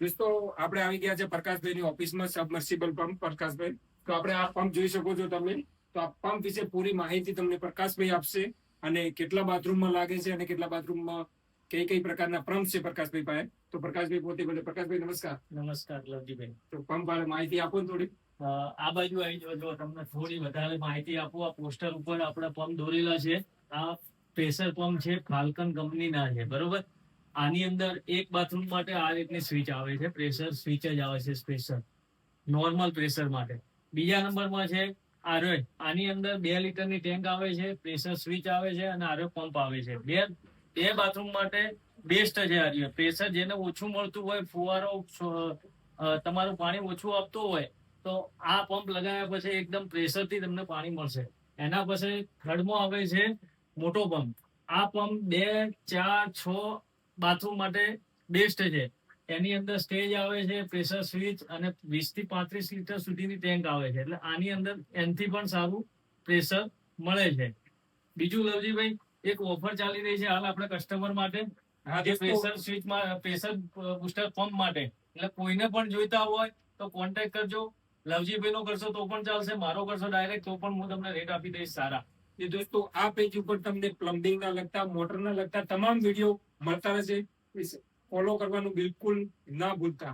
દોસ્તો આપણે આવી ગયા છે પ્રકાશભાઈની ઓફિસમાં, સબમર્સિબલ પંપ પ્રકાશભાઈ. તો આપણે આ પંપ જોઈ શકો છો તમે. તો આ પંપ વિશે પૂરી માહિતી તમને પ્રકાશભાઈ આપશે, અને કેટલા બાથરૂમમાં લાગે છે અને કેટલા બાથરૂમમાં કઈ કઈ પ્રકારના પંપ છે પ્રકાશભાઈ પાસે. તો પ્રકાશભાઈ પોતે બોલે. પ્રકાશભાઈ નમસ્કાર. નમસ્કાર લવજીભાઈ. તો પંપ વાળે માહિતી આપો ને થોડી. આ બાજુ આવી જો તમને થોડી વધારે માહિતી આપું. આ પોસ્ટર ઉપર આપણા પંપ દોરેલા છે. આ પ્રેશર પંપ છે, ફાલ્કન કંપનીના છે, બરોબર. આની અંદર એક બાથરૂમ માટે આ રીતની સ્વિચ આવે છે, પ્રેશર સ્વિચ જ આવે છે સ્પેશિયલ નોર્મલ પ્રેશર માટે. બીજા નંબરમાં છે આરઓ. આની અંદર 2 લીટરની ટેન્ક આવે છે, પ્રેશર સ્વિચ આવે છે અને આરઓ પંપ આવે છે. બે બાથરૂમ માટે બેસ્ટ છે આરઓ. પ્રેશર જેને ઓછું મળતું હોય, ફુવારો તમારું પાણી ઓછું આપતું હોય, તો આ પંપ લગાવ્યા પછી એકદમ પ્રેશરથી તમને પાણી મળશે. એના પછી થર્ડમાં આવે છે મોટો પંપ. આ પંપ 2, 4, 6 બાથરૂમ માટે બેસ્ટ છે. એની અંદર સ્ટેજ આવે છે, પ્રેશર સ્વિચ અને 20 થી 35 લીટર સુધીની ટેન્ક આવે છે. એટલે આની અંદર એનથી પણ સારું પ્રેશર મળે છે. બીજું લવજીભાઈ, એક ઓફર ચાલી રહી છે હાલ આપણે કસ્ટમર માટે, પ્રેશર સ્વિચમાં, પ્રેશર બુસ્ટર પંપ માટે. એટલે કોઈને પણ જોઈતા હોય તો કોન્ટેક્ટ કરજો. લવજીભાઈ નો કરશો તો પણ ચાલશે, મારો કરશો ડાયરેક્ટ તો પણ હું તમને રેટ આપી દઈશ સારા. એ દોસ્તો આ પેજ ઉપર તમને પ્લમ્બિંગ ના લગતા, મોટર ના લગતા તમામ વિડીયો મળતા રહેશે. ફોલો કરવાનું બિલકુલ ના ભૂલતા.